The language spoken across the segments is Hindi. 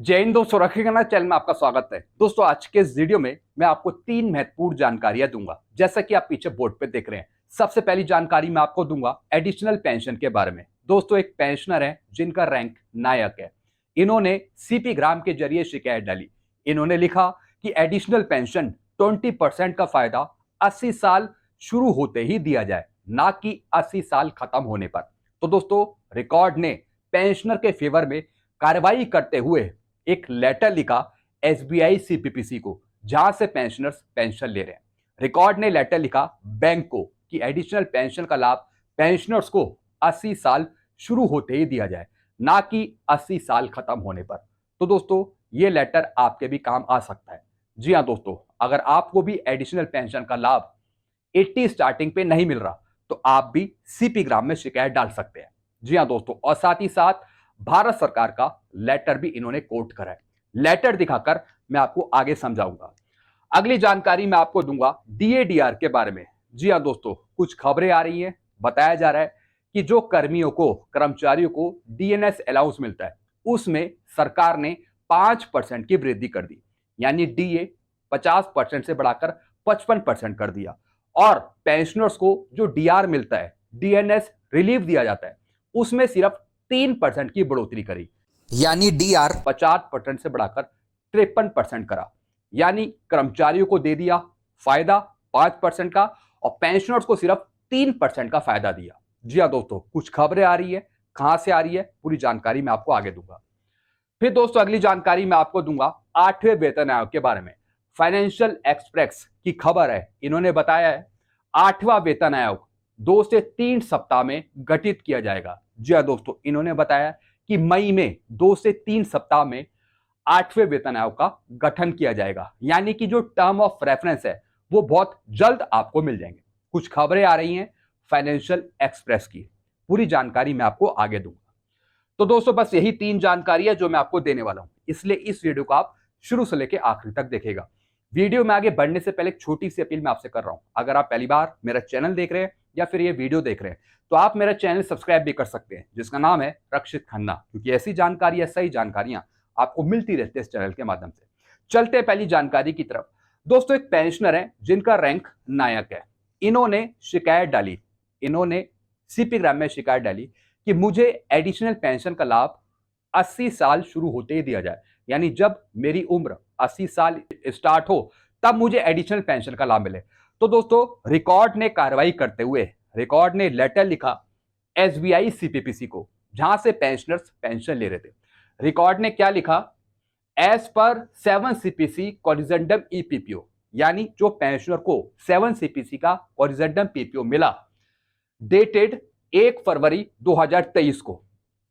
जय हिंद दोस्तों, रखिएगा चैनल में आपका स्वागत है। दोस्तों आज के इस वीडियो में मैं आपको तीन महत्वपूर्ण जानकारियां दूंगा, जैसा कि आप पीछे बोर्ड पे देख रहे हैं। सबसे पहली जानकारी मैं आपको दूंगा एडिशनल पेंशन के बारे में। दोस्तों एक पेंशनर है जिनका रैंक नायक है। इन्होंने सीपी ग्राम के जरिए शिकायत डाली। इन्होंने लिखा कि एडिशनल पेंशन 20% का फायदा 80 साल शुरू होते ही दिया जाए, ना कि 80 साल खत्म होने पर। तो दोस्तों रिकॉर्ड ने पेंशनर के फेवर में कार्रवाई करते हुए एक लेटर लिखा एसबीआई सीपीपीसी को, जहां से पेंशनर्स पेंशन ले रहे हैं। रिकॉर्ड ने लेटर लिखा बैंक को कि एडिशनल पेंशन का लाभ पेंशनर्स को 80 साल शुरू होते ही दिया जाए, ना कि 80 साल खत्म होने पर। तो दोस्तों ये लेटर आपके भी काम आ सकता है। जी हाँ दोस्तों, अगर आपको भी एडिशनल पेंशन का लाभ 80 स्टार्टिंग पे नहीं मिल रहा तो आप भी सीपी ग्राम में शिकायत डाल सकते हैं। जी हाँ दोस्तों, और साथ ही साथ भारत सरकार का लेटर भी इन्होंने कोट करा है। लेटर दिखाकर मैं आपको आगे समझाऊंगा। अगली जानकारी मैं आपको दूंगा डीएडीआर के बारे में। जी हाँ दोस्तों, कुछ खबरें आ रही हैं, बताया जा रहा है कि जो कर्मचारियों को डीएनएस अलाउंस मिलता है उसमें सरकार ने 5% की वृद्धि कर दी, यानी डीए 50% से बढ़ाकर 55% कर दिया। और पेंशनर्स को जो डीआर मिलता है, डीएनएस रिलीफ दिया जाता है, उसमें सिर्फ 3% की बढ़ोतरी करी, यानी डीआर 50% से बढ़ाकर 53% करा। यानी कर्मचारियों को दे दिया फायदा 5% का और पेंशनर्स को सिर्फ 3% का फायदा दिया। जी हाँ दोस्तों, कुछ खबरें आ रही है, कहां से आ रही है पूरी जानकारी मैं आपको आगे दूंगा। फिर दोस्तों अगली जानकारी मैं आपको दूंगा 8वें वेतन आयोग के बारे में। फाइनेंशियल एक्सप्रेस की खबर है, इन्होंने बताया है 8वां वेतन आयोग 2 से 3 सप्ताह में गठित किया जाएगा। जी हाँ दोस्तों, इन्होंने बताया कि मई में 2 से 3 सप्ताह में 8वें वेतन आयोग का गठन किया जाएगा, यानी कि जो टर्म ऑफ रेफरेंस है वो बहुत जल्द आपको मिल जाएंगे। कुछ खबरें आ रही हैं फाइनेंशियल एक्सप्रेस की, पूरी जानकारी मैं आपको आगे दूंगा। तो दोस्तों बस यही तीन जानकारियां जो मैं आपको देने वाला हूं, इसलिए इस वीडियो को आप शुरू से लेकर आखिरी तक देखेगा। वीडियो में आगे बढ़ने से पहले एक छोटी सी अपील मैं आपसे कर रहा हूं। अगर आप पहली बार मेरा चैनल देख रहे हैं या फिर ये वीडियो देख रहे हैं तो आप मेरा चैनल सब्सक्राइब भी कर सकते हैं, जिसका नाम है रक्षित खन्ना, क्योंकि ऐसी जानकारी, सही जानकारियां आपको मिलती रहती है इस चैनल के माध्यम से। चलते हैं पहली जानकारी की तरफ। दोस्तों एक पेंशनर है जिनका रैंक नायक है। इन्होंने शिकायत डाली, इन्होंने सीपी ग्राम में शिकायत डाली कि मुझे एडिशनल पेंशन का लाभ 80 साल शुरू होते ही दिया जाए, यानी जब मेरी उम्र 80 साल स्टार्ट हो तब मुझे एडिशनल पेंशन का लाभ मिले। तो दोस्तों रिकॉर्ड ने कार्रवाई करते हुए रिकॉर्ड ने लेटर लिखा एसबीआई सीपीपीसी को, जहां से पेंशनर्स पेंशन ले रहे थे। रिकॉर्ड ने क्या लिखा, as per 7 CPC corrigendum EPPO, यानी जो पेंशनर को 7 सीपीसी का कोरिजेंडम पीपीओ मिला, डेटेड 1 फरवरी 2023 को,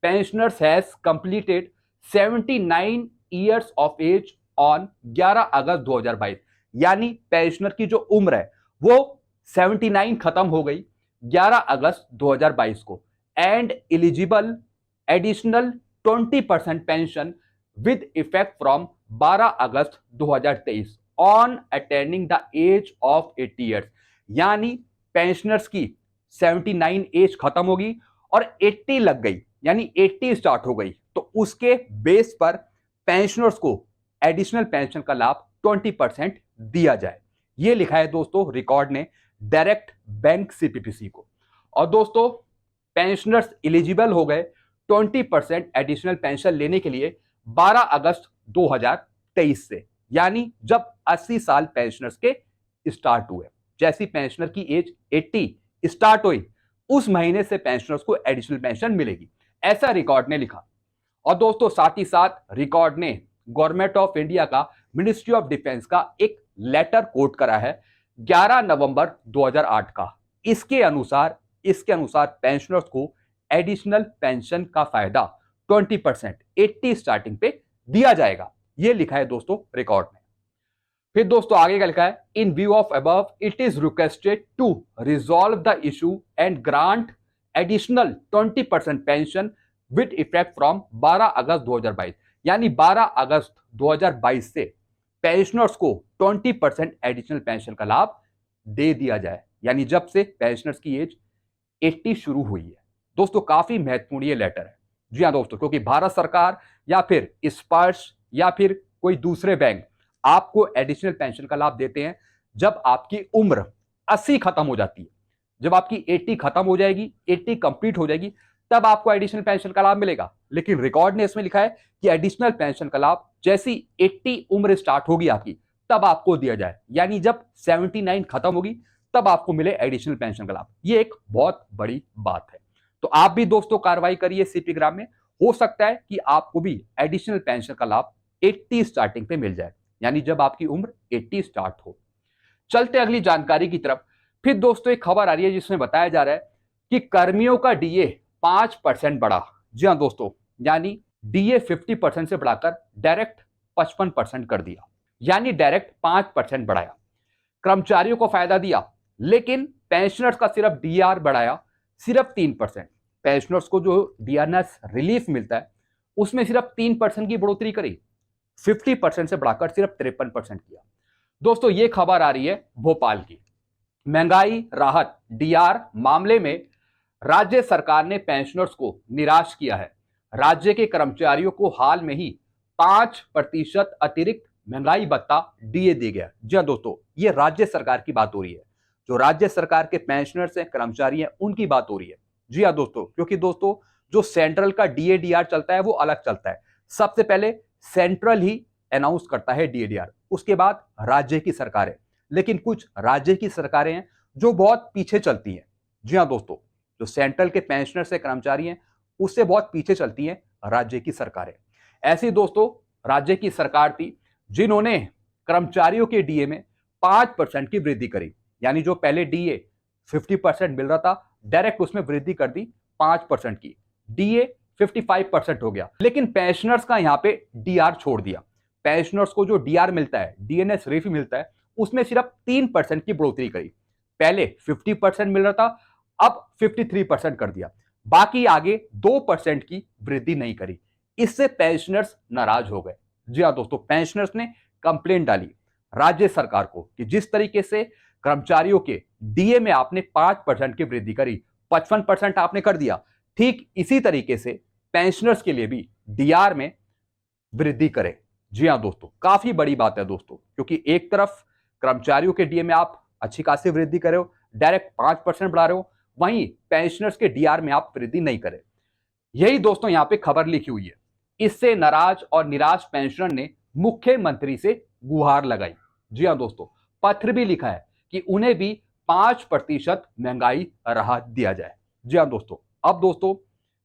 pensioners has completed 79 years of age on 11 अगस्त 2022, यानी पेंशनर की जो उम्र है वो 79 खत्म हो गई 11 अगस्त 2022 को, and eligible additional 20% pension with effect from 12 August 2023 on attending the age of 80 years, यानी पेंशनर्स की 79 एज खत्म होगी और 80 लग गई, यानी 80 स्टार्ट हो गई, तो उसके बेस पर पेंशनर्स को एडिशनल पेंशन का लाभ 20% दिया जाए। यह लिखा है दोस्तों रिकॉर्ड ने डायरेक्ट बैंक सीपीपीसी को। और दोस्तों पेंशनर्स एलिजिबल हो गए 20% एडिशनल पेंशन लेने के लिए 12 अगस्त 2023 से, यानी जब 80 साल पेंशनर्स के स्टार्ट हुए। जैसी पेंशनर की एज 80 स्टार्ट हुई उस महीने से पेंशनर्स को एडिशनल पेंशन मिलेगी, ऐसा रिकॉर्ड ने लिखा। और दोस्तों साथ ही साथ रिकॉर्ड ने गवर्नमेंट ऑफ इंडिया का मिनिस्ट्री ऑफ डिफेंस का एक लेटर कोट करा है 11 नवंबर 2008 का। इसके अनुसार पेंशनर्स को एडिशनल पेंशन का फायदा 20% 80 स्टार्टिंग पे दिया जाएगा, यह लिखा है दोस्तों रिकॉर्ड ने। फिर दोस्तों आगे क्या लिखा है, in view of above it is requested to resolve the issue and grant additional 20% pension with effect from 12 August 2022, यानी 12 अगस्त 2022 से पेंशनर्स को 20% एडिशनल पेंशन का लाभ दे दिया जाए, यानी जब से पेंशनर्स की एज 80 शुरू हुई है। दोस्तों काफी महत्वपूर्ण ये लेटर है। जी हाँ दोस्तों, क्योंकि भारत सरकार या फिर स्पर्श या फिर कोई दूसरे बैंक आपको एडिशनल पेंशन का लाभ देते हैं जब आपकी उम्र 80 खत्म हो जाती है। जब आपकी 80 खत्म हो जाएगी, 80 कंप्लीट हो जाएगी, तब आपको एडिशनल पेंशन का लाभ मिलेगा। लेकिन रिकॉर्ड ने इसमें लिखा है कि एडिशनल पेंशन का लाभ जैसी 80 उम्र स्टार्ट होगी आपकी तब आपको दिया जाए, यानी जब 79 खत्म होगी तब आपको मिले एडिशनल पेंशन का लाभ। ये एक बहुत बड़ी बात है। तो आप भी दोस्तों कार्रवाई करिए सीपी ग्राम में, हो सकता है कि आपको भी एडिशनल पेंशन का लाभ 80 स्टार्टिंग पे मिल जाए, यानी जब आपकी उम्र 80 स्टार्ट हो। चलते अगली जानकारी की तरफ। फिर दोस्तों एक खबर आ रही है जिसमें बताया जा रहा है कि कर्मियों का डीए 5% बढ़ा। जी हाँ दोस्तों, यानी डीए 50% से बढ़ाकर डायरेक्ट 55% कर दिया, यानी डायरेक्ट 5% बढ़ाया। कर्मचारियों को फायदा दिया, लेकिन पेंशनर्स का सिर्फ डीआर बढ़ाया सिर्फ 3%। पेंशनर्स को जो डीआरएस रिलीफ मिलता है उसमें सिर्फ 3% की बढ़ोतरी करी, 50% से बढ़ाकर सिर्फ 53% किया। दोस्तों ये खबर आ रही है भोपाल की। महंगाई राहत डीआर मामले में राज्य सरकार ने पेंशनर्स को निराश किया है। राज्य के कर्मचारियों को हाल में ही 5% अतिरिक्त महंगाई भत्ता डीए दिया गया। जी हाँ दोस्तों, ये राज्य सरकार की बात हो रही है। जो राज्य सरकार के पेंशनर्स हैं, कर्मचारी हैं, उनकी बात हो रही है। जी हाँ दोस्तों, क्योंकि दोस्तों जो सेंट्रल का डीए डीआर चलता है वो अलग चलता है। सबसे पहले सेंट्रल ही अनाउंस करता है डीए डीआर, उसके बाद राज्य की सरकारें। लेकिन कुछ राज्य की सरकारें हैं जो बहुत पीछे चलती हैं। जी हाँ दोस्तों, जो सेंट्रल के पेंशनर से कर्मचारी हैं उससे बहुत पीछे चलती हैं राज्य की सरकारें। ऐसी दोस्तों राज्य की सरकार थी जिन्होंने कर्मचारियों के डीए में 5% की वृद्धि करी, यानी जो पहले डीए 50% मिल रहा था डायरेक्ट उसमें वृद्धि कर दी 5% की, डीए 55% हो गया। लेकिन पेंशनर्स का यहां पे डीआर छोड़ दिया। पेंशनर्स को जो डीआर मिलता है, डीएनएस रिलीफ मिलता है, उसमें सिर्फ 3% की बढ़ोतरी करी। पहले 50% मिल रहा था, अब 53% कर दिया। बाकी आगे 2% की वृद्धि नहीं करी। इससे पेंशनर्स नाराज हो गए। जी हाँ दोस्तों, पेंशनर्स ने कंप्लेंट डाली राज्य सरकार को कि जिस तरीके से कर्मचारियों के डीए में आपने 5% की वृद्धि करी, 55% आपने कर दिया, ठीक इसी तरीके से पेंशनर्स के लिए भी डीआर में वृद्धि करें। जी हाँ दोस्तों, काफी बड़ी बात है दोस्तों, क्योंकि एक तरफ कर्मचारियों के डीए में आप अच्छी खासी वृद्धि कर रहे हो, डायरेक्ट 5% बढ़ा रहे हो, वहीं पेंशनर्स के डीआर में आप वृद्धि नहीं करें। यही दोस्तों यहां पे खबर लिखी हुई है। इससे नाराज और निराश पेंशनर ने मुख्यमंत्री से गुहार लगाई। जी हाँ दोस्तों, पत्र भी लिखा है कि उन्हें भी 5% महंगाई राहत दिया जाए। जी हाँ दोस्तों, अब दोस्तों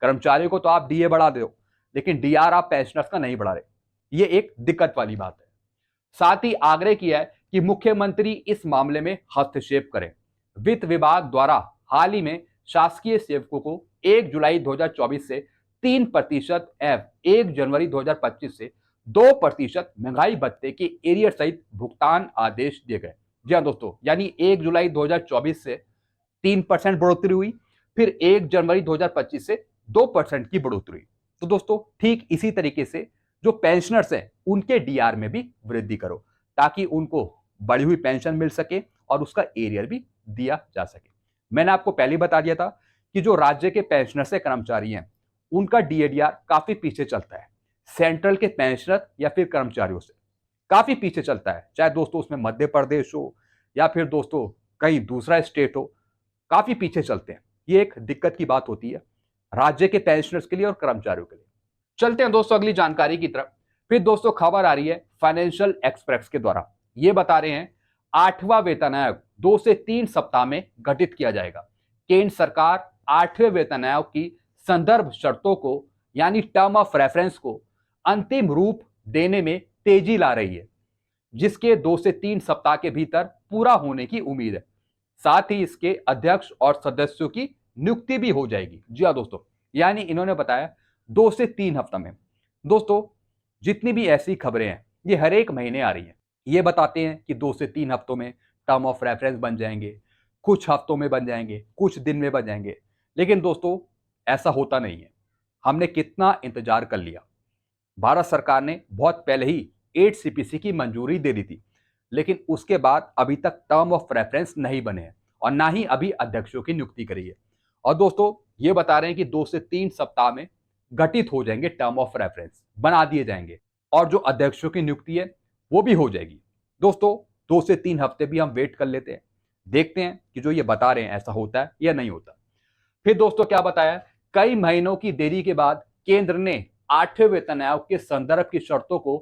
कर्मचारियों को तो आप डीए बढ़ा दो, लेकिन डीआर आप पेंशनर्स का नहीं बढ़ा रहे, ये एक दिक्कत वाली बात है। साथ ही आग्रह किया है कि मुख्यमंत्री इस मामले में हस्तक्षेप करें। वित्त विभाग द्वारा हाल ही में शासकीय सेवकों को 1 जुलाई 2024 से 3% एवं 1 जनवरी 2025 से 2% महंगाई भत्ते के एरियर सहित भुगतान आदेश दिए गए। जी हाँ दोस्तों, यानी 1 जुलाई 2024 से 3% बढ़ोतरी हुई, फिर 1 जनवरी 2025 से 2% की बढ़ोतरी हुई। तो दोस्तों ठीक इसी तरीके से जो पेंशनर्स हैं उनके डीआर में भी वृद्धि करो, ताकि उनको बढ़ी हुई पेंशन मिल सके और उसका एरियर भी दिया जा सके। मैंने आपको पहले बता दिया था कि जो राज्य के पेंशनर से कर्मचारी हैं उनका डीएडीआर काफी पीछे चलता है सेंट्रल के पेंशनर या फिर कर्मचारियों से, काफी पीछे चलता है। चाहे दोस्तों उसमें मध्य प्रदेश हो या फिर दोस्तों कहीं दूसरा स्टेट हो, काफी पीछे चलते हैं। ये एक दिक्कत की बात होती है राज्य के पेंशनर्स के लिए और कर्मचारियों के लिए। चलते हैं दोस्तों अगली जानकारी की तरफ। फिर दोस्तों खबर आ रही है फाइनेंशियल एक्सप्रेस के द्वारा, ये बता रहे हैं 8वां वेतन आयोग 2 से 3 सप्ताह में गठित किया जाएगा। केंद्र सरकार 8वें वेतन आयोग की संदर्भ शर्तों को यानी टर्म ऑफ रेफरेंस को अंतिम रूप देने में तेजी ला रही है, जिसके 2 से 3 सप्ताह के भीतर पूरा होने की उम्मीद है। साथ ही इसके अध्यक्ष और सदस्यों की नियुक्ति भी हो जाएगी। जी हाँ दोस्तों, यानी इन्होंने बताया 2 से 3 हफ्ता में। दोस्तों जितनी भी ऐसी खबरें हैं ये हर एक महीने आ रही हैं, ये बताते हैं कि 2 से 3 हफ्तों में टर्म ऑफ रेफरेंस बन जाएंगे, कुछ हफ्तों में बन जाएंगे, कुछ दिन में बन जाएंगे। लेकिन दोस्तों ऐसा होता नहीं है। हमने कितना इंतजार कर लिया। भारत सरकार ने बहुत पहले ही 8 सीपीसी की मंजूरी दे दी थी, लेकिन उसके बाद अभी तक टर्म ऑफ रेफरेंस नहीं बने हैं और ना ही अभी अध्यक्षों की नियुक्ति करी है। और दोस्तों ये बता रहे हैं कि 2 से 3 सप्ताह में गठित हो जाएंगे, टर्म ऑफ रेफरेंस बना दिए जाएंगे। और जो अध्यक्षों की नियुक्ति है वो भी हो जाएगी। दोस्तों 2 से 3 हफ्ते भी हम वेट कर लेते हैं, देखते हैं कि जो ये बता रहे हैं ऐसा होता है या नहीं होता। फिर दोस्तों क्या बताया, कई महीनों की देरी के बाद केंद्र ने 8वें वेतन आयोग के संदर्भ की शर्तों को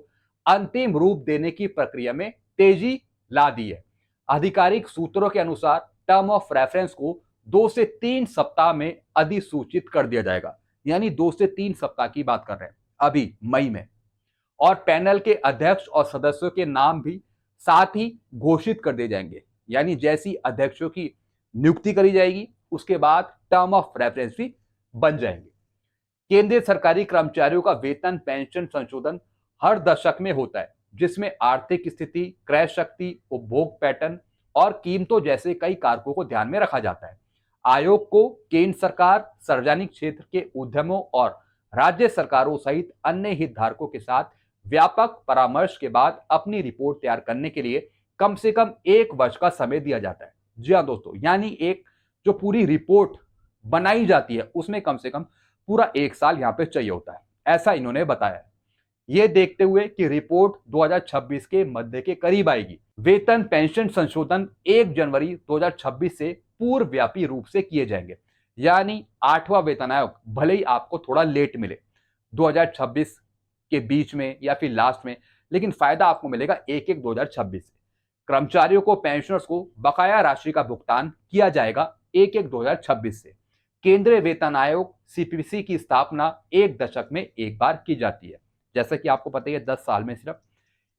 अंतिम रूप देने की प्रक्रिया में तेजी ला दी है। आधिकारिक सूत्रों के अनुसार टर्म ऑफ रेफरेंस को 2 से 3 सप्ताह में अधिसूचित कर दिया जाएगा, यानी 2 से 3 सप्ताह की बात कर रहे हैं अभी मई में। और पैनल के अध्यक्ष और सदस्यों के नाम भी साथ ही घोषित कर दिए जाएंगे, यानी जैसी अध्यक्षों की नियुक्ति करी जाएगी उसके बाद टर्म ऑफ रेफरेंस भी बन जाएंगे। केंद्रीय सरकारी कर्मचारियों का वेतन पेंशन संशोधन हर दशक में होता है, जिसमें आर्थिक स्थिति, क्रय शक्ति, उपभोग पैटर्न और कीमतों जैसे कई कारकों को ध्यान में रखा जाता है। आयोग को केंद्र सरकार, सार्वजनिक क्षेत्र के उद्यमों और राज्य सरकारों सहित अन्य हितधारकों के साथ व्यापक परामर्श के बाद अपनी रिपोर्ट तैयार करने के लिए कम से कम 1 वर्ष का समय दिया जाता है। जी हाँ दोस्तों, यानी एक जो पूरी रिपोर्ट बनाई जाती है उसमें कम से कम पूरा 1 साल यहाँ पे चाहिए होता है, ऐसा इन्होंने बताया। ये देखते हुए कि रिपोर्ट 2026 के मध्य के करीब आएगी। वेतन पेंशन संशोधन 1 जनवरी 2026 से पूर्वव्यापी रूप से किए जाएंगे, यानी 8वां वेतन आयोग भले ही आपको थोड़ा लेट मिले 2026 के बीच में या फिर लास्ट में, लेकिन फायदा आपको मिलेगा 1/1/2026 से। कर्मचारियों को, पेंशनर्स को बकाया राशि का भुगतान किया जाएगा 1/1/2026 से। केंद्रीय वेतन आयोग सीपीसी की स्थापना 1 दशक में एक बार की जाती है। जैसा कि आपको पता है 10 साल में सिर्फ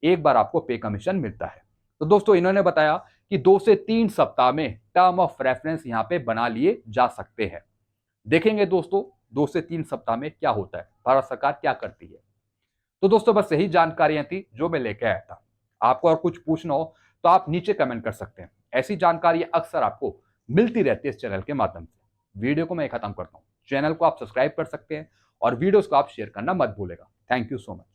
एक बार आपको पे कमीशन मिलता है। तो दोस्तों इन्होंने बताया कि 2 से 3 सप्ताह में टर्म ऑफ रेफरेंस यहाँ पे बना लिए जा सकते हैं। देखेंगे दोस्तों 2 से 3 सप्ताह में क्या होता है, भारत सरकार क्या करती है। तो दोस्तों बस यही जानकारियां थी जो मैं लेके आया था। आपको और कुछ पूछना हो तो आप नीचे कमेंट कर सकते हैं। ऐसी जानकारी अक्सर आपको मिलती रहती है इस चैनल के माध्यम से। वीडियो को मैं खत्म करता हूँ। चैनल को आप सब्सक्राइब कर सकते हैं और वीडियोस को आप शेयर करना मत भूलेगा। Thank you so much.